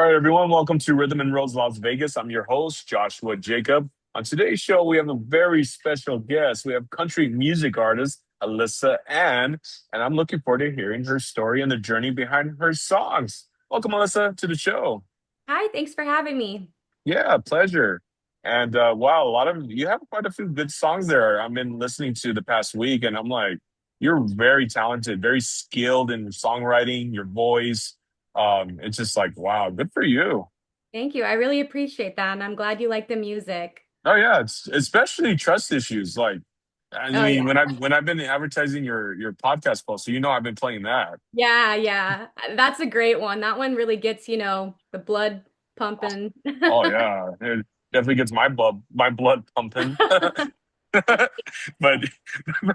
All right, everyone, welcome to Rhythm and Rose Las Vegas. I'm your host, Joshua Jacob. On today's show, we have a very special guest. We have country music artist Alyssa and I'm looking forward to hearing her story and the journey behind her songs. Welcome, Alyssa, to the show. Hi, thanks for having me. Yeah, pleasure. And wow, a lot of you have quite a few good songs there. I've been listening to the past week, and I'm like, you're very talented, very skilled in songwriting, your voice. It's just like, wow, good for you. Thank you. I really appreciate that, and I'm glad you like the music. Oh yeah, it's especially trust issues. Like, I Oh mean, yeah. when I've been advertising your podcast post, so I've been playing that. Yeah, yeah. That's a great one. That one really gets, the blood pumping. Oh yeah, it definitely gets my blood pumping. But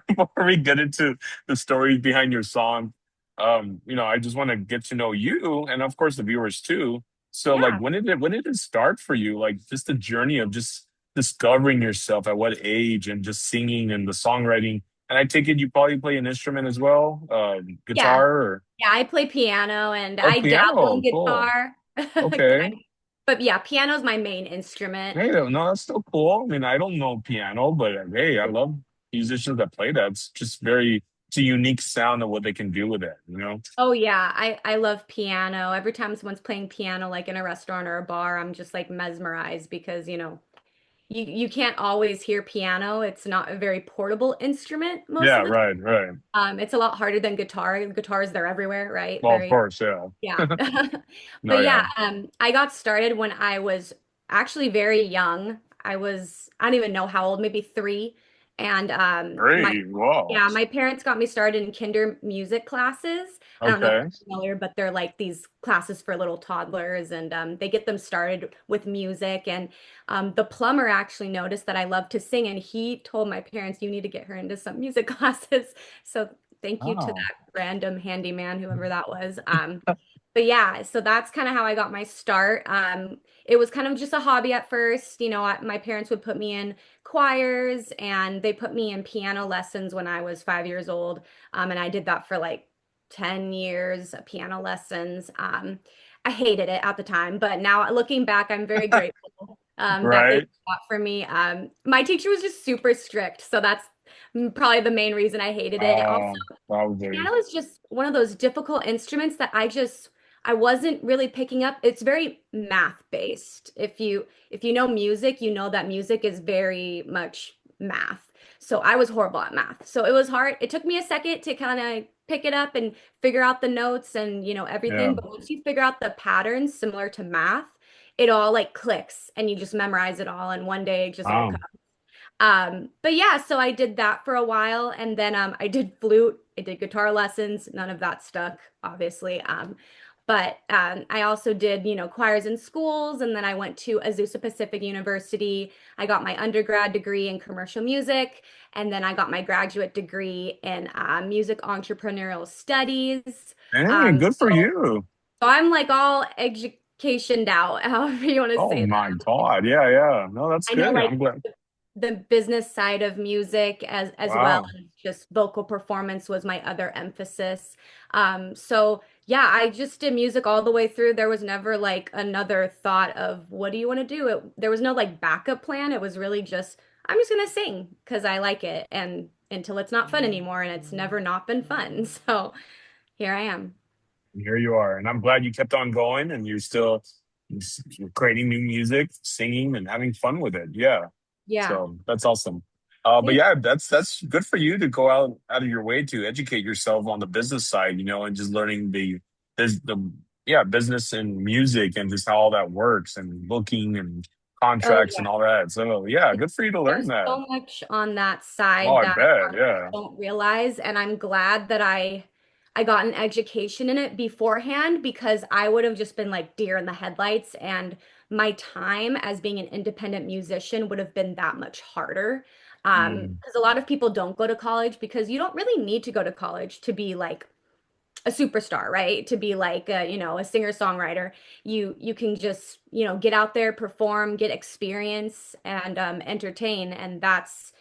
before we get into the stories behind your song, I just want to get to know you and of course the viewers too. So like Yeah. when did it start for you? Like just the journey of just discovering yourself at what age and just singing and the songwriting. And I take it you probably play an instrument as well, Yeah. guitar or Yeah, I play piano and oh I dabble in piano. Cool. guitar. Okay. But yeah, piano's my main instrument. Hey, no, that's still cool. I mean, I don't know piano, but hey, I love musicians that play that. It's just it's a unique sound of what they can do with it. Oh yeah, I love piano. Every time someone's playing piano like in a restaurant or a bar, I'm just like mesmerized because, you can't always hear piano. It's not a very portable instrument most Yeah, of the right, right. time. It's a lot harder than guitar. Guitars, they're everywhere, right? Well, of Very, course, yeah. yeah. No, But yeah. yeah, I got started when I was actually very young. I don't even know how old, maybe three. And Great. Whoa. yeah, my parents got me started in kinder music classes. I don't know if Okay. you're familiar, but they're like these classes for little toddlers, and they get them started with music. And the plumber actually noticed that I love to sing, and he told my parents, "You need to get her into some music classes." So thank you to Oh. that random handyman, whoever that was. But yeah, so that's kind of how I got my start. It was kind of just a hobby at first. My parents would put me in choirs and they put me in piano lessons when I was 5 years old. And I did that for like 10 years, piano lessons. I hated it at the time, but now looking back, I'm very grateful that they did Right. that for me. My teacher was just super strict, so that's probably the main reason I hated it. Also, Probably. piano is just one of those difficult instruments that I wasn't really picking up. It's very math based. If you know music, you know that music is very much math. So I was horrible at math. So it was hard. It took me a second to kind of pick it up and figure out the notes and Yeah. everything. But once you figure out the patterns similar to math, it all like clicks and you just memorize it all and one day it just all Wow. comes. But yeah, so I did that for a while and then I did flute, I did guitar lessons, none of that stuck, obviously. But I also did, choirs in schools, and then I went to Azusa Pacific University. I got my undergrad degree in commercial music, and then I got my graduate degree in music entrepreneurial studies. Hey, Um, good for so, you. so I'm like all educationed out, however you want to Oh say my that. God. Yeah, yeah. No, that's I know good. like I'm glad. the business side of music as well Wow. as just vocal performance was my other emphasis. So yeah, I just did music all the way through. There was never like another thought of what do you want to do? There was no like backup plan. It was really just I'm just gonna sing because I like it and until it's not fun anymore and it's never not been fun. So here I am. And here you are. And I'm glad you kept on going and you're still creating new music, singing and having fun with it. Yeah. Yeah. So that's awesome. But Yeah. yeah, that's good for you to go out of your way to educate yourself on the business side, and just learning the yeah, business and music and just how all that works and booking and Oh contracts and yeah. all that. So yeah, good for you to learn There's that. so much on that Oh, side I that bet. Yeah. don't realize, and I'm glad that I got an education in it beforehand because I would have just been like deer in the headlights, and my time as being an independent musician would have been that much harder. Mm, Because a lot of people don't go to college because you don't really need to go to college to be like a superstar, right? To be like a singer-songwriter. You can just, get out there, perform, get experience and entertain and that's,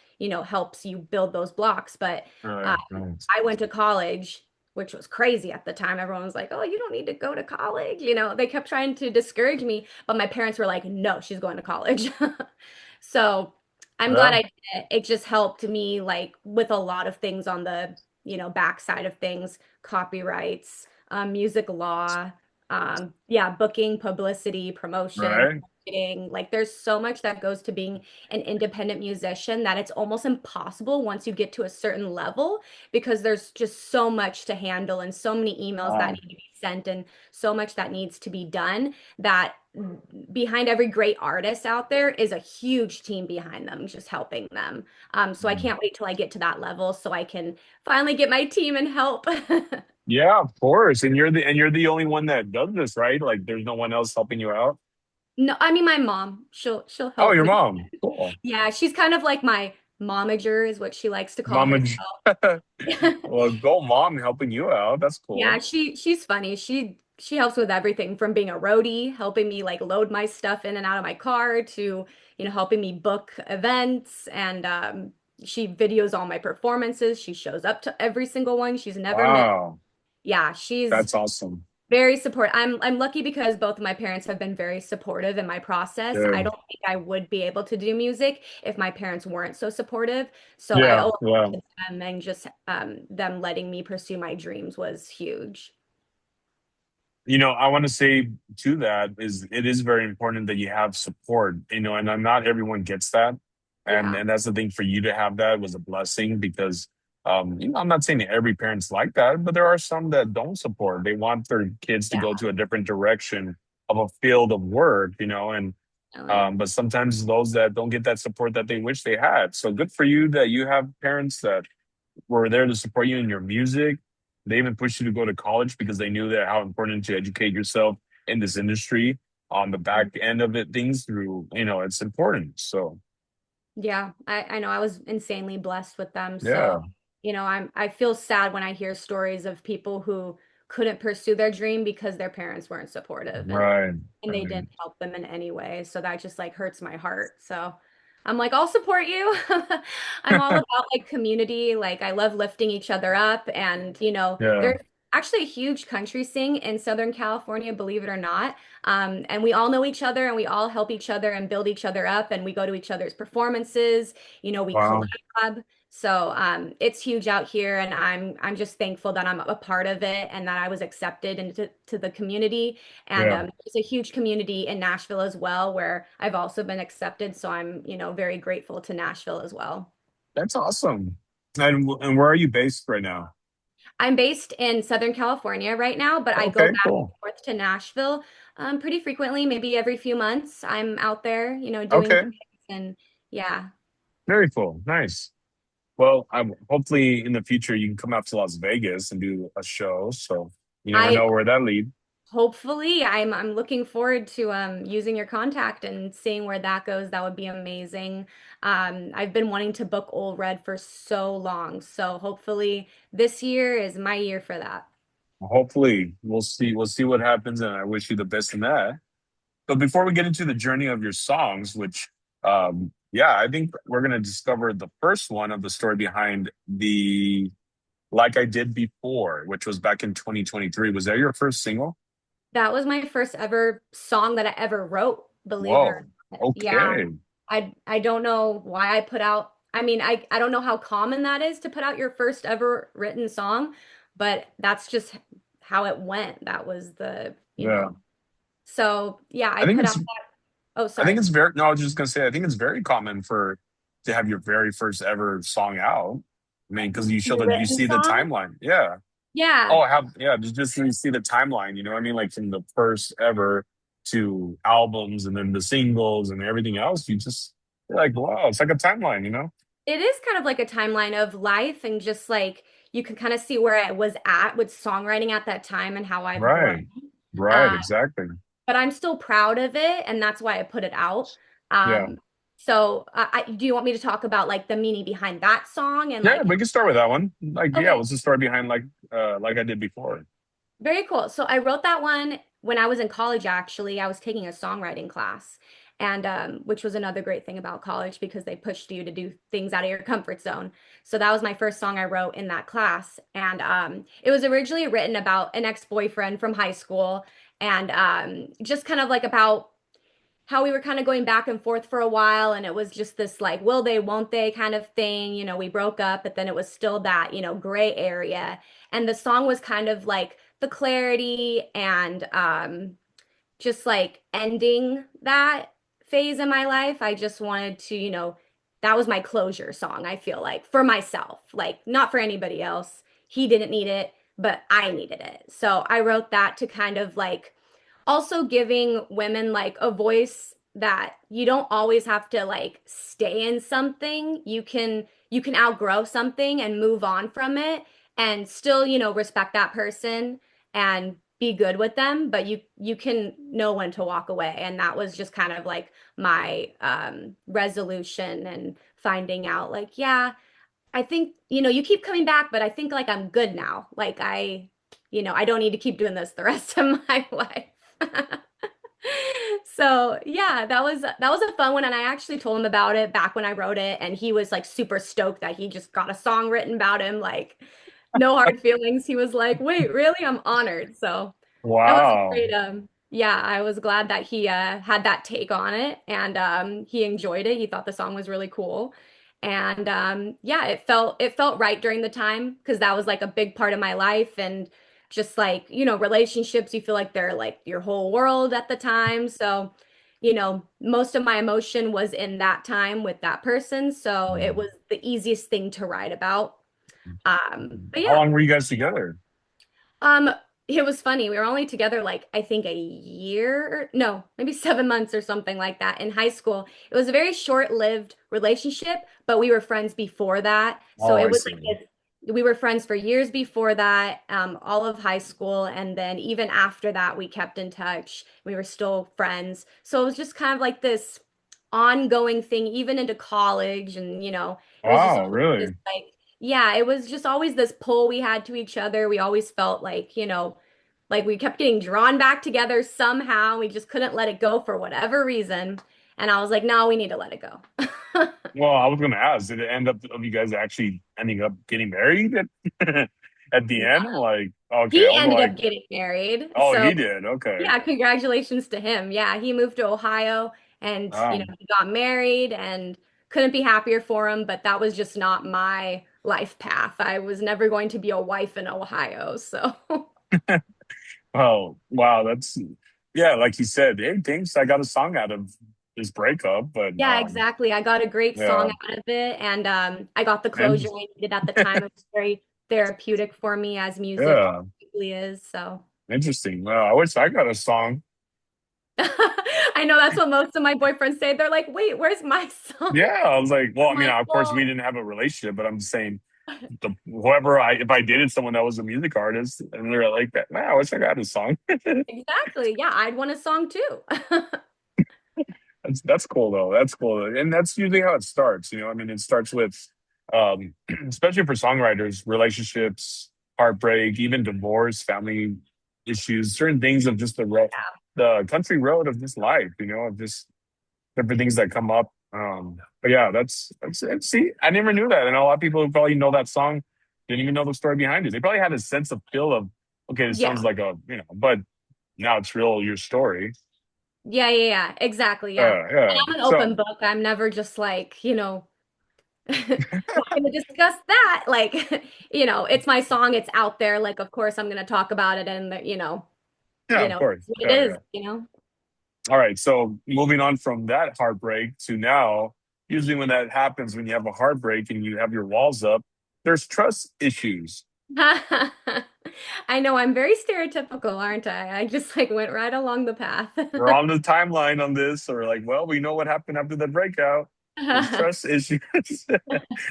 helps you build those blocks. But right, uh, right. I went to college which was crazy at the time. Everyone was like, "Oh, you don't need to go to college." You know, they kept trying to discourage me, but my parents were like, "No, she's going to college." So I'm glad Yeah. I did it. It just helped me like with a lot of things on the, backside of things, copyrights, music law, yeah, booking, publicity, promotion, Right. marketing. Like there's so much that goes to being an independent musician that it's almost impossible once you get to a certain level because there's just so much to handle and so many emails that Wow. need to be sent and so much that needs to be done that behind every great artist out there is a huge team behind them just helping them. So I can't wait till I get to that level so I can finally get my team and help. Yeah, of course. And you're the only one that does this, right? Like there's no one else helping you out. No, I mean my mom, she'll Oh, help your me. mom. Cool. Yeah, she's kind of like my momager is what she likes to call Mama. herself. Well, go mom helping you out. That's Yeah, cool. she's funny. She helps with everything from being a roadie, helping me like load my stuff in and out of my car to, helping me book events and she videos all my performances. She shows up to every single one. She's never missed. Wow. Yeah, she's That's awesome. very supportive. I'm lucky because both of my parents have been very supportive in my process. I Good. don't think I would be able to do music if my parents weren't so supportive. So I Yeah. owe it Yeah. to them and just them letting me pursue my dreams was huge. I want to say to that is it is very important that you have support, and not everyone gets that. And Yeah. and that's the thing for you to have that was a blessing because I'm not saying that every parent's like that, but there are some that don't support. They want their kids to Yeah. go to a different direction of a field of work, and Definitely. but sometimes those that don't get that support that they wish they had. So good for you that you have parents that were there to support you in your music. They even pushed you to go to college because they knew that how important to educate yourself in this industry on the back end of it, things through, it's important. So Yeah, I know I was insanely blessed with them. So, yeah, I feel sad when I hear stories of people who couldn't pursue their dream because their parents weren't supportive right. and they Right. didn't help them in any way. So that just like hurts my heart. So I'm like, I'll support you. I'm all about like community. Like I love lifting each other up. And, Yeah. there's actually a huge country scene in Southern California, believe it or not. And we all know each other and we all help each other and build each other up and we go to each other's performances, we Wow. collab. So it's huge out here and I'm just thankful that I'm a part of it and that I was accepted into the community. And Yeah. there's a huge community in Nashville as well, where I've also been accepted. So I'm, very grateful to Nashville as well. That's awesome. And where are you based right now? I'm based in Southern California right now, but I go Okay, back cool. and forth to Nashville pretty frequently, maybe every few months. I'm out there, doing Okay. things and yeah. Very cool. Nice. Well, hopefully in the future you can come out to Las Vegas and do a show. So you never I know where that leads. hopefully I'm looking forward to using your contact and seeing where that goes. That would be amazing. I've been wanting to book Old Red for so long. So hopefully this year is my year for that. Hopefully, we'll see. We'll see what happens, and I wish you the best in that. But before we get into the journey of your songs, which, yeah, I think we're gonna discover the first one of the story behind the "Like I Did Before," which was back in 2023. Was that your first single? That was my first ever song that I ever wrote, believe it or Whoa. not. Yeah. Okay. I don't know why I put out, I mean, I don't know how common that is to put out your first ever written song, but that's just how it went. That was Yeah. so yeah, I I think put out it's. that. Oh, I think sorry. it's very. No, I was just gonna say. I think it's very common for to have your very first ever song out. I mean, because Your you written see the song? timeline. Yeah. Yeah. Oh, I have yeah, just so you see the timeline, you know what I mean? Like from the first ever to albums and then the singles and everything else, you're like, wow, it's like a timeline. It is kind of like a timeline of life and just like you can kind of see where I was at with songwriting at that time and how I've grown. Right. Right, Uh, exactly. but I'm still proud of it, and that's why I put it out. Yeah. So do you want me to talk about like the meaning behind that song and Yeah, like, we can start with that one. Like, yeah, okay, what's the story behind like I did before? very cool. So I wrote that one when I was in college, actually. I was taking a songwriting class, and which was another great thing about college because they pushed you to do things out of your comfort zone. So that was my first song I wrote in that class, and it was originally written about an ex-boyfriend from high school, and just kind of like about how we were kind of going back and forth for a while, and it was just this like will they won't they kind of thing. We broke up, but then it was still that gray area, and the song was kind of like the clarity and just like ending that phase in my life. I just wanted to, that was my closure song, I feel like, for myself, like not for anybody else. He didn't need it, but I needed it. So I wrote that to kind of like also giving women like a voice that you don't always have to like stay in something. You can outgrow something and move on from it and still, respect that person and be good with them, but you can know when to walk away. And that was just kind of like my resolution and finding out like, yeah, I think, you keep coming back, but I think like I'm good now. Like I don't need to keep doing this the rest of my life. So yeah, that was a fun one, and I actually told him about it back when I wrote it, and he was like super stoked that he just got a song written about him, like no hard feelings. He was like, "Wait, really? I'm honored." So that was a Wow. great yeah, I was glad that he had that take on it, and he enjoyed it. He thought the song was really cool. And yeah, it felt right during the time because that was like a big part of my life, and just like, relationships, you feel like they're like your whole world at the time. So, most of my emotion was in that time with that person. So it was the easiest thing to write about. But How yeah, long were you guys together? um, it was funny. We were only together like I think a year, or no, maybe 7 months or something like that in high school. It was a very short-lived relationship, but we were friends before that. So Oh, it I was see. like we were friends for years before that, all of high school, and then even after that, we kept in touch. We were still friends. So it was just kind of like this ongoing thing, even into college, and it was just Wow, always this really? like yeah, it was just always this pull we had to each other. We always felt like, like we kept getting drawn back together somehow. We just couldn't let it go for whatever reason. And I was like, no, we need to let it go. Well, I was gonna ask, did it end up of you guys actually ending up getting married at, at the end? I'm like, okay, I He was ended like, up getting married. oh, So, he did. Okay. yeah, congratulations to him. Yeah, he moved to Ohio and, Um, he got married and couldn't be happier for him, but that was just not my life path. I was never going to be a wife in Ohio. So, oh, wow, that's yeah, like you said, hey, thanks. I got a song out of this breakup, but yeah, exactly. I got a great yeah, song out of it, and I got the and closure I needed at the time. It was very therapeutic for me, as music yeah, usually is. So interesting. Well, I wish I got a song. I know that's what most of my boyfriends say. They're like, "Wait, where's my song?" Yeah, I was like, well, I I'm mean, like, of course, we "Well, didn't have a relationship, but I'm just saying, whoever I if I dated someone that was a music artist and they're like that, man, I wish I got a song. exactly. Yeah, I'd want a song too." That's cool though. That's cool, and that's usually how it starts. I mean, it starts with, um, especially for songwriters, relationships, heartbreak, even divorce, family issues, certain things of just the country road of this life. Of just different things that come up. But yeah, see, I never knew that, and a lot of people who probably know that song didn't even know the story behind it. They probably had a sense of feel of, okay, this sounds Yeah. like but now it's real your story. Yeah, yeah, yeah. Exactly. Yeah. And Yeah. I'm an So open book. I'm never just like, not gonna discuss that. Like, it's my song, it's out there. Like, of course I'm gonna talk about it and yeah, of it's course. what it Yeah, is, yeah. All right. So moving on from that heartbreak to now, usually when that happens, when you have a heartbreak and you have your walls up, there's trust issues. I know I'm very stereotypical, aren't I? I just like went right along the path. We're on the timeline on this, or like, well, we know what happened after the breakout. There's trust issues.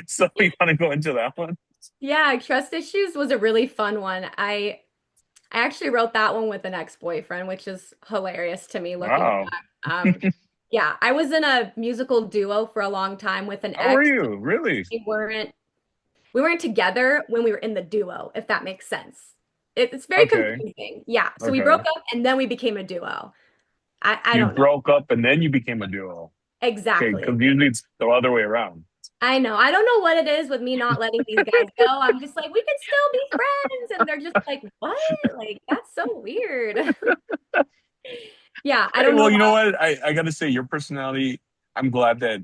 So we want to go into that one. Yeah, trust issues was a really fun one. I actually wrote that one with an ex-boyfriend, which is hilarious to me looking Wow. back. Yeah, I was in a musical duo for a long time with an How are ex. you? Really? We weren't together when we were in the duo, if that makes sense. It's very Okay. confusing. Yeah, so we broke Okay. up and then we became a duo. I You don't know. broke up and then you became a duo. Okay, because Exactly. usually it's the other way around. I know. I don't know what it is with me not letting these guys go. I'm just like, we can still be friends. And they're just like, what? Like, that's so weird. Yeah, I Hey, don't know well, you know why. what? I got to say, your personality, I'm glad that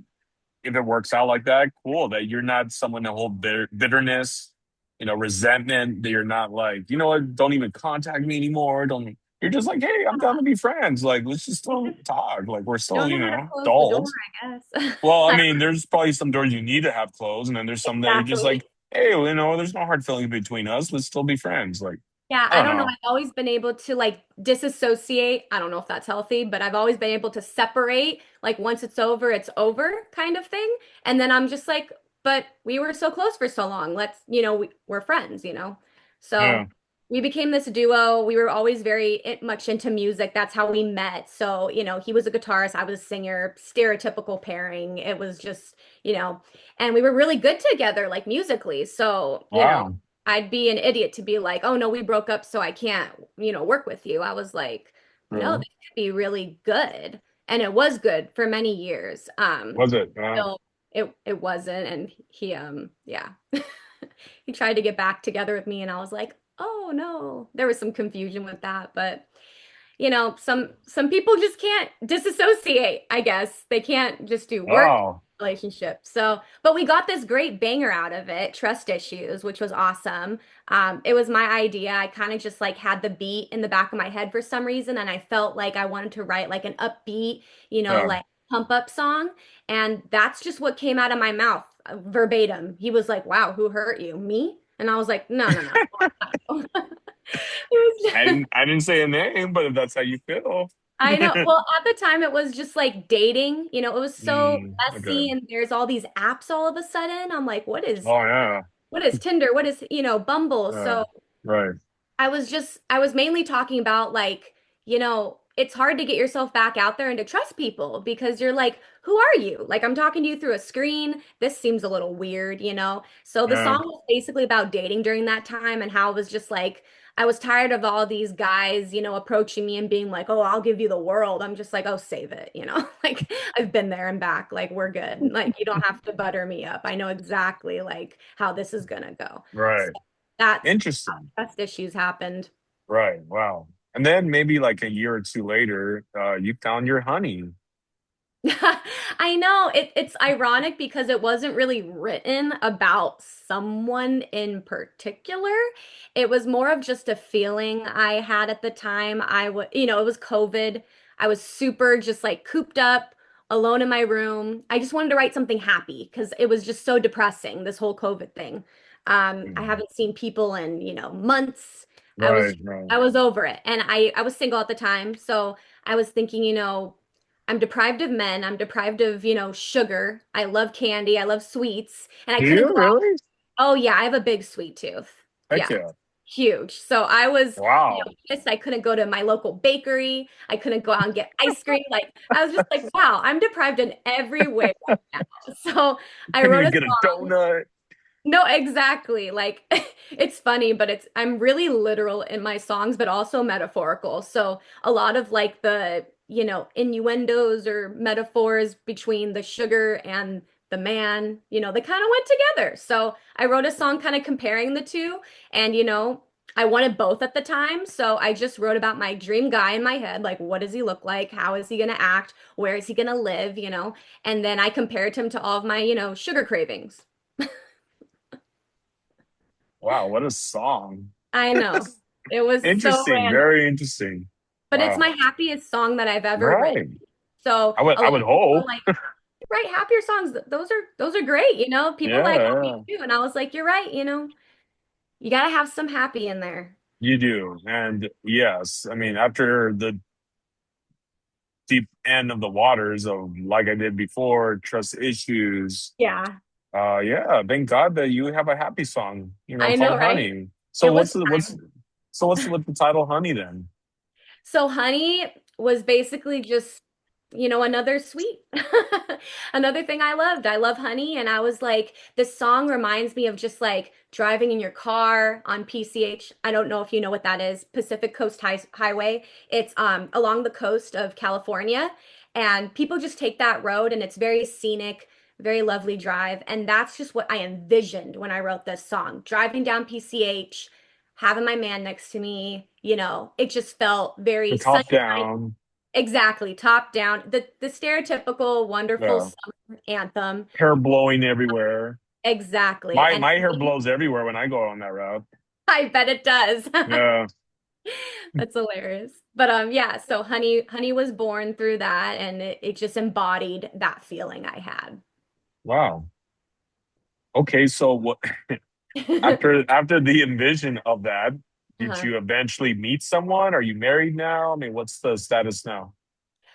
if it works out like that, cool. That you're not someone to hold bitterness, resentment. That you're not like, you know what? Don't even contact me anymore. Don't. You're just like, hey, I'm down to be friends. Like, let's just still talk. Like, we're You still, don't know how to close the door, adults. I guess. Well, I mean, there's probably some doors you need to have closed, and then there's some that you're just Exactly. like, hey, well, there's no hard feelings between us. Let's still be friends. Like, Yeah, I I don't don't know. know. I've always been able to like disassociate. I don't know if that's healthy, but I've always been able to separate, like once it's over kind of thing. And then I'm just like, but we were so close for so long. We're friends. Yeah, So we became this duo. We were always very much into music. That's how we met. So, he was a guitarist, I was a singer, stereotypical pairing. It was just, and we were really good together, like musically. So, wow. I'd be an idiot to be like, oh no, we broke up, so I can't, work with you. I was like, no, Yeah. this could be really good. And it was good for many years. Was it? So it wasn't. And yeah. He tried to get back together with me and I was like, oh no. There was some confusion with that, but some people just can't disassociate, I guess. They can't just do work Oh, relationship. So, but we got this great banger out of it, Trust Issues, which was awesome. It was my idea. I kind of just like had the beat in the back of my head for some reason, and I felt like I wanted to write like an upbeat, yeah. like pump up song. And that's just what came out of my mouth, verbatim. He was like, wow, who hurt you? Me? And I was like, no, no, no. It I was didn't. I didn't say a name, but if that's how you feel. I know. Well, at the time, it was just like dating. It was so Okay. messy, and there's all these apps all of a sudden. I'm like, Oh yeah. what is Tinder? What is, Bumble? Yeah. So Right. I was mainly talking about like, it's hard to get yourself back out there and to trust people because you're like, who are you? Like, I'm talking to you through a screen. This seems a little weird. So the Yeah. song was basically about dating during that time and how it was just like, I was tired of all these guys, approaching me and being like, oh, I'll give you the world. I'm just like, oh, save it. Like I've been there and back. Like, we're good. Like, you don't have to butter me up. I know exactly like how this is gonna go. So Right. that's Interesting. trust issues happened. Right. Wow. And then maybe like a year or two later, you found your honey. I know it's ironic because it wasn't really written about someone in particular. It was more of just a feeling I had at the time. It was COVID. I was super just like cooped up, alone in my room. I just wanted to write something happy because it was just so depressing, this whole COVID thing. I Mm. haven't seen people in, months. I was Right. Right. I was over it. And I was single at the time, so I was thinking, I'm deprived of men. I'm deprived of, sugar. I love candy. I love sweets. And I Do couldn't you go out. really? Oh, yeah, I have a big sweet tooth. Heck Yeah, yeah. huge. So I was, Wow. pissed. I couldn't go to my local bakery. I couldn't go out and get ice cream. Like, I was just like, wow, I'm deprived in every way right now. So I Couldn't wrote even a get a song. donut. No, exactly. Like it's funny, but I'm really literal in my songs, but also metaphorical. So a lot of like the, innuendos or metaphors between the sugar and the man, they kind of went together. So I wrote a song kind of comparing the two, and I wanted both at the time. So I just wrote about my dream guy in my head, like what does he look like? How is he gonna act? Where is he gonna live? And then I compared him to all of my, sugar cravings. Wow. What a song. I know. It was so Interesting. random, Very interesting. but it's Wow. my happiest song that I've ever written. Right. So I would. a I lot would of people are hope. like, "You write happier songs. Those are great, People Yeah. like happy Yeah. too." And I was like, you're right, you gotta have some happy in there. You do. And yes, I mean, after the deep end of the waters of like I did before, trust issues. Yeah, Yeah, thank God that you have a happy song, I know, called right? Honey. So It was what's with the title Honey then? so Honey was basically just another sweet. Another thing I loved. I love Honey, and I was like, this song reminds me of just like driving in your car on PCH. I don't know if you know what that is, Pacific Coast Highway. It's along the coast of California, and people just take that road, and it's very scenic, very lovely drive, and that's just what I envisioned when I wrote this song. Driving down PCH, having my man next to me, it just felt The very top sunny. down. Exactly, top down. The stereotypical wonderful Yeah. summer anthem. Hair blowing everywhere. Exactly. My And my hair blows everywhere when I go on that route. I bet it does. Yeah. That's hilarious. But yeah, so Honey was born through that, and it just embodied that feeling I had. Wow. Okay, so what after the envision of that, did Uh-huh. you eventually meet someone? Are you married now? I mean, what's the status now?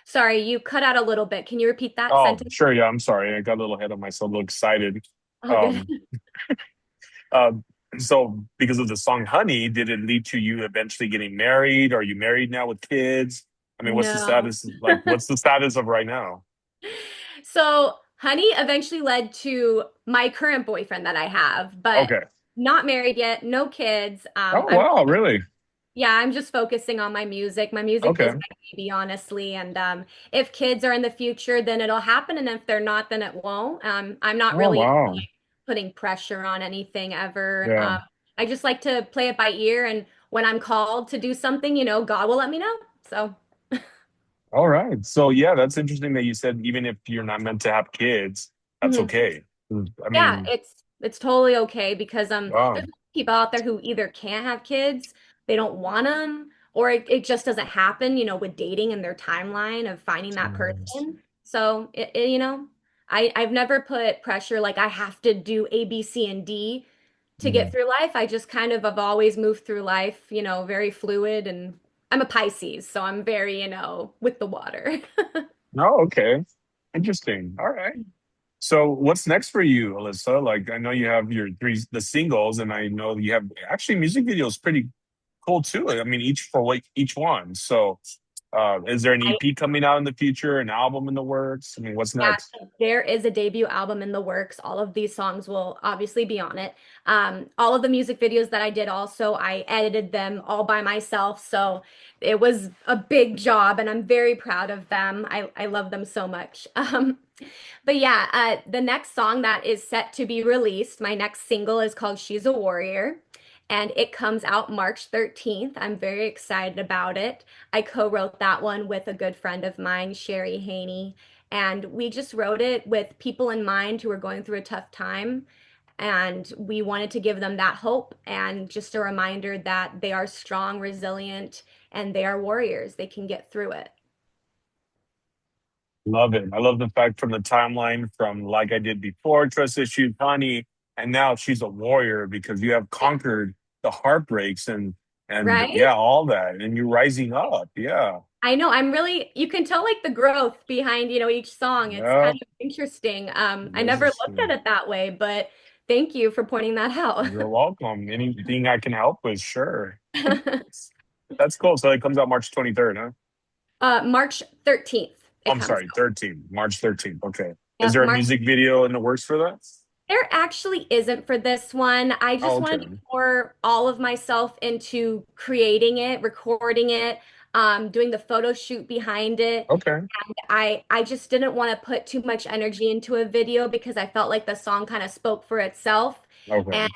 Sorry, you cut out a little bit. Can you repeat that Oh, sentence? sure. Yeah, I'm sorry. I got a little ahead of myself, a little excited. Oh, good. Um, uh, so because of the song Honey, did it lead to you eventually getting married? Are you married now with kids? I mean, what's the No. status like? What's the status of right now? So, Honey eventually led to my current boyfriend that I have, but Okay. not married yet, no kids. Oh, wow, really? Yeah, I'm just focusing on my music. My music is Okay. my baby, honestly. And if kids are in the future, then it'll happen. And if they're not, then it won't. I'm not Oh, really wow. putting pressure on anything ever. Yeah. I just like to play it by ear. And when I'm called to do something, God will let me know. So. All right. So yeah, that's interesting that you said even if you're not meant to have kids, that's Mhm. okay. I Yeah, mean, it's totally okay because there's wow. people out there who either can't have kids, they don't want them, or it just doesn't happen, with dating and their timeline of finding that person. So I've never put pressure like I have to do A, B, C, and D to get Mm. through life. I just kind of have always moved through life, very fluid, and I'm a Pisces, so I'm very, with the water. Oh, okay. Interesting. All right. So what's next for you, Alyssa? Like I know you have your the singles, and I know you have actually music videos pretty cool too. I mean, each for like each one. So is there an EP coming out in the future, an album in the works? I mean, what's Yeah, next? so there is a debut album in the works. All of these songs will obviously be on it. All of the music videos that I did also, I edited them all by myself. So it was a big job and I'm very proud of them. I love them so much. But yeah, the next song that is set to be released, my next single is called She's a Warrior, and it comes out March 13th. I'm very excited about it. I co-wrote that one with a good friend of mine, Sherry Haney, and we just wrote it with people in mind who are going through a tough time. And we wanted to give them that hope and just a reminder that they are strong, resilient, and they are warriors. They can get through it. Love it. I love the fact from the timeline from like I did before, trust issues, honey, and now she's a warrior because you have conquered the heartbreaks and Right? yeah, all that, and you're rising up. Yeah, I know. You can tell like the growth behind, each song. It's yeah, kind of interesting. I this never is. looked at it that way, but thank you for pointing that out. You're welcome. Anything I can help with, sure. That's cool. So it comes out March 23rd, huh? March 13th, Oh, it I'm comes sorry, out. 13th, March 13th. Okay. Is Yep, there a March. music video in the works for that? There actually isn't for this one. I Oh, just wanted to okay. pour all of myself into creating it, recording it, doing the photo shoot behind it. Okay. I just didn't want to put too much energy into a video because I felt like the song kind of spoke for itself. And Okay.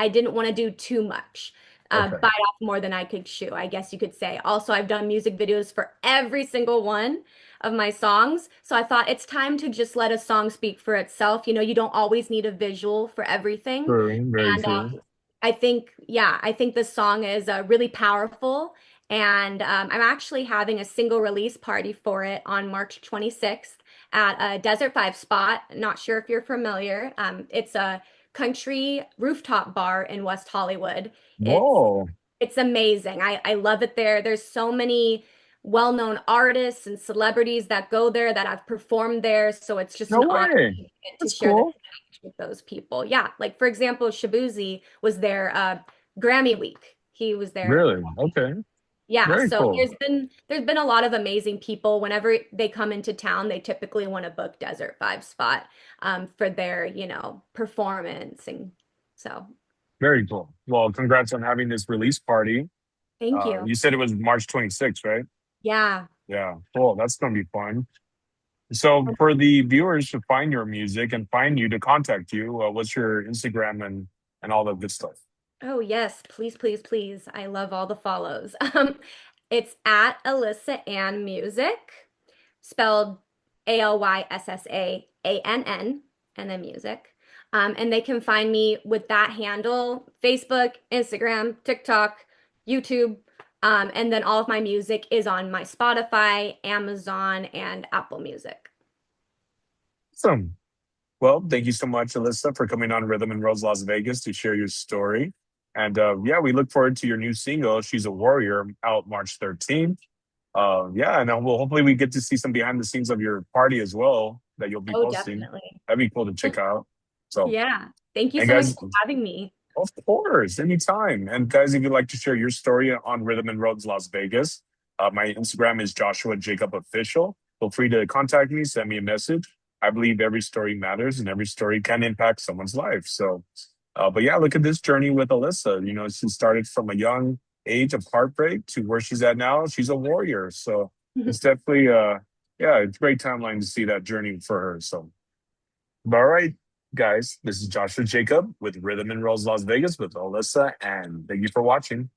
I didn't want to do too much, Okay. bite off more than I could chew, I guess you could say. Also, I've done music videos for every single one of my songs. So I thought it's time to just let a song speak for itself. You don't always need a visual for everything. True. Very And true. I think this song is really powerful. And I'm actually having a single release party for it on March 26th at a Desert Five spot. Not sure if you're familiar. It's a country rooftop bar in West Hollywood. It's Whoa. it's amazing. I love it there. There's so many well-known artists and celebrities that go there that have performed there. So it's just No an honor way. to That's share the cool. stage with those people. Yeah, like for example, Shabuzi was there Grammy week. He was there. Really? Okay. Yeah, Very so cool. there's been a lot of amazing people. Whenever they come into town, they typically want to book Desert Five spot for their, performance. And so Very cool. Well, congrats on having this release party. thank you. You said it was March 26th, right? Yeah. Yeah, cool. That's going to be fun. So, for the viewers to find your music and find you to contact you, what's your Instagram and all that good stuff? Oh yes, please, please, please. I love all the follows. It's at Alyssa Ann Music, spelled Alyssaann, and then music. And they can find me with that handle, Facebook, Instagram, TikTok, YouTube. And then all of my music is on my Spotify, Amazon, and Apple Music. Awesome. Well, thank you so much, Alyssa, for coming on Rhythm and Rose Las Vegas to share your story. And yeah, we look forward to your new single, She's a Warrior, out March 13th. Yeah, and we'll hopefully we get to see some behind the scenes of your party as well that you'll be Oh, posting. definitely. That'd be cool to check out. So, Yeah. Thank you and so much guys, for having me. of course, anytime. And guys, if you'd like to share your story on Rhythm and Roads Las Vegas, my Instagram is Joshua Jacob Official. Feel free to contact me, send me a message. I believe every story matters and every story can impact someone's life. So, but yeah, look at this journey with Alyssa. You know, she started from a young age of heartbreak to where she's at now. She's a warrior. So it's definitely, yeah, it's a great timeline to see that journey for her. So, all right, guys, this is Joshua Jacob with Rhythm and Rolls Las Vegas with Alyssa, and thank you for watching.